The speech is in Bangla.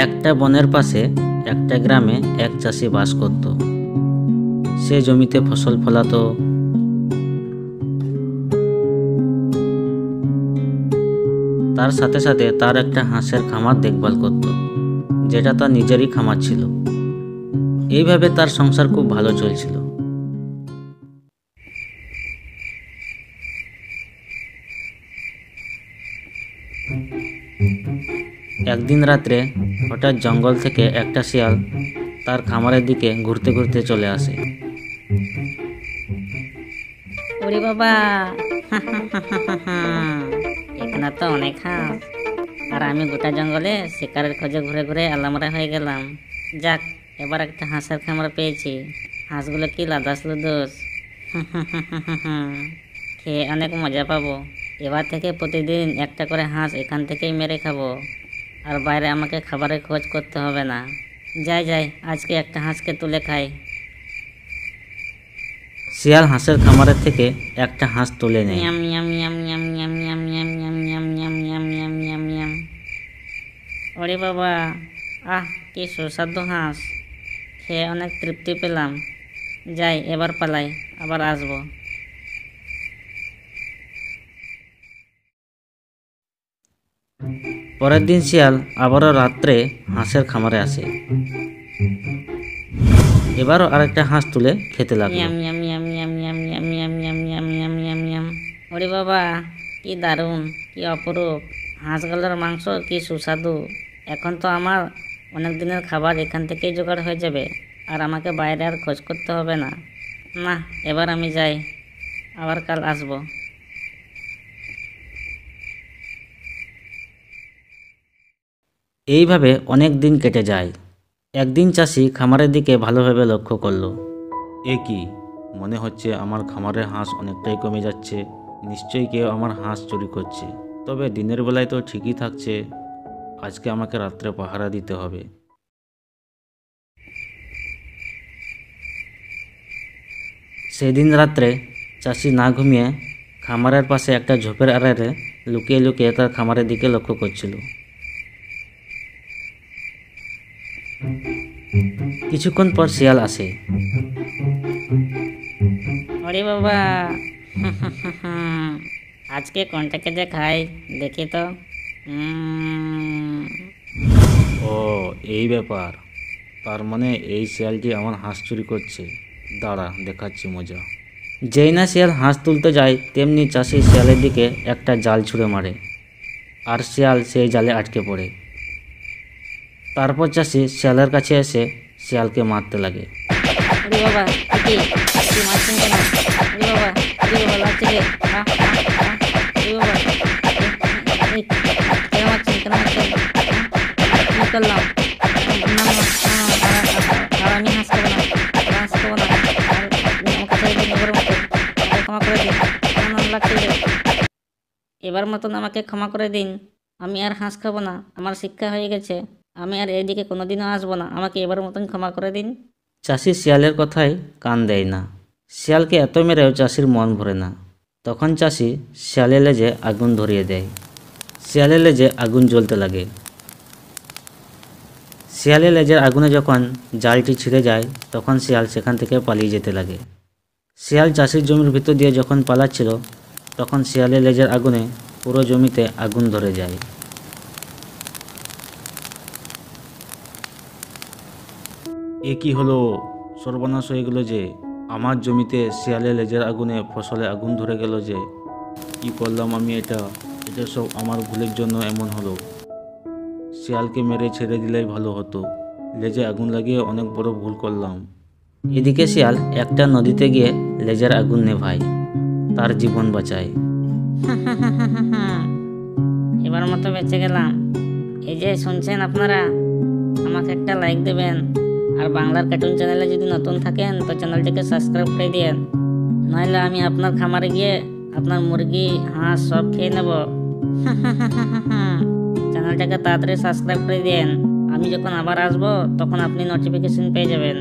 একটা বনের পাশে একটা গ্রামে এক চাষি বাস করত। সে জমিতে ফসল ফলাতো, তার সাথে সাথে তার একটা হাঁসের খামার দেখভাল করত, যেটা তার নিজেরই খামার ছিল। এইভাবে তার সংসার খুব ভালো চলছিল। একদিন রাত্রে হঠাৎ জঙ্গল থেকে একটা শিয়াল তার খামারের দিকে ঘুরতে ঘুরতে চলে আসে। ওরে বাবা, এখানে তো অনেক হাঁস, আর আমি গোটা জঙ্গলে শিকারের খোঁজে ঘুরে ঘুরে আলামরা হয়ে গেলাম। যাক, এবার একটা হাঁসের খামার পেয়েছি। হাঁসগুলো কি লাদাস লুদোস, খেয়ে অনেক মজা পাবো। এবার থেকে প্রতিদিন একটা করে হাঁস এখান থেকেই মেরে খাবো, আর বাইরে আমাকে খাবারের খোঁজ করতে হবে না। যাই যাই, আজকে একটা হাঁসকে তুলে খাই। শিয়াল হাঁসের খামারের থেকে একটা হাঁস তুলে নেয়। Yam yam yam yam yam yam yam yam yam yam yam yam yam yam. ওরে বাবা, আহ কি সুস্বাদু হাঁস, খেয়ে অনেক তৃপ্তি পেলাম। যাই, এবার পালাই, আবার আসবো। পরের দিন শিয়াল আবারও রাত্রে হাঁসের খামারে আসে। এবারও আরেকটা হাঁস তুলে খেতে লাগলো। Yam yam yam yam yam yam yam yam yam yam yam yam. ওরে বাবা, কি দারুণ, কি অপরূপ! হাঁসগুলোর মাংস কি সুস্বাদু। এখন তো আমার অনেক দিনের খাবার এখান থেকেই জোগাড় হয়ে যাবে, আর আমাকে বাইরে আর খোঁজ করতে হবে না। না, এবার আমি যাই, আবার কাল আসবো। এইভাবে অনেক দিন কেটে যায়। একদিন চাষি খামারের দিকে ভালোভাবে লক্ষ্য করলো। এ কি, মনে হচ্ছে আমার খামারের হাঁস অনেকটাই কমে যাচ্ছে। নিশ্চয়ই কেউ আমার হাঁস চুরি করছে। তবে দিনের বেলায় তো ঠিকই থাকছে, আজকে আমাকে রাত্রে পাহারা দিতে হবে। সেদিন রাত্রে চাষি না ঘুমিয়ে খামারের পাশে একটা ঝোপের আড়ালে লুকিয়ে লুকিয়ে তার খামারের দিকে লক্ষ্য করছিল। কিছুক্ষণ পর শিয়াল আসে। ওরে বাবা, আজকে কোনটাকে যে খাই দেখি তো। ও, এই ব্যাপার। তার মানে এই শিয়ালটি আমার হাঁস চুরি করছে। দাঁড়া, দেখাচ্ছি মজা। যেই না শিয়াল হাঁস তুলতে যায়, তেমনি চাষি শিয়ালের দিকে একটা জাল ছুঁড়ে মারে, আর শিয়াল সেই জালে আটকে পড়ে। তারপর চাষি শিয়ালের কাছে এসে শিয়ালকে মারতে লাগে। ওরে বাবা, কি কি মারছেন কেন? ওরে বাবা, ওরে বাবা, লাগছে রে। ওরে বাবা, কেন মারছেন, কেন মারছেন? কি করলাম? না না, আর আমি হাঁস খাবো না, হাঁস খাবো না। আমাকে ছেড়ে দিন, এবার মতো ক্ষমা করে দিন। না, লাগছে রে। এবার মতন আমাকে ক্ষমা করে দিন। আমি আর হাঁস খাবো না, আমার শিক্ষা হয়ে গেছে। আমি আর এইদিকে কোনোদিনও আসবো না, আমাকে এবার মতন ক্ষমা করে দিন। চাষি শিয়ালের কথায় কান দেয় না। শিয়ালকে এত মেরেও চাষির মন ভরে না। তখন চাষি শিয়ালের লেজে আগুন ধরিয়ে দেয়। শিয়ালের লেজে আগুন জ্বলতে লাগে। শিয়ালের লেজের আগুনে যখন জালটি ছিঁড়ে যায়, তখন শিয়াল সেখান থেকে পালিয়ে যেতে লাগে। শিয়াল চাষির জমির ভিতর দিয়ে যখন পালাচ্ছিল, তখন শিয়ালের লেজের আগুনে পুরো জমিতে আগুন ধরে যায়। এ কি হলো, সর্বনাশ হয়ে গেল যে! আমার জমিতে শিয়ালের লেজের আগুনে ফসলে আগুন ধরে গেল যে! কি করলাম আমি? এটা সব আমার ভুলের জন্য এমন হলো। শিয়ালকে মেরে ছেড়ে দিলেই ভালো হতো। লেজে আগুন লাগিয়ে অনেক বড় ভুল করলাম। এদিকে শিয়াল একটা নদীতে গিয়ে লেজের আগুন নেভায়, তার জীবন বাঁচায়। এবার মতো বেঁচে গেলাম। এই যে শুনছেন আপনারা, আমাকে একটা লাইক দেবেন, আর বাংলার কার্টুন চ্যানেলে যদি নতুন থাকেন তো চ্যানেলটিকে সাবস্ক্রাইব করে দিন, নইলে আমি আপনার খামারে গিয়ে আপনার মুরগি হাঁস সব খেয়ে নেব। চ্যানেলটাকে তাড়াতাড়ি সাবস্ক্রাইব করে দিন, আমি যখন আবার আসবো তখন আপনি নোটিফিকেশন পেয়ে যাবেন।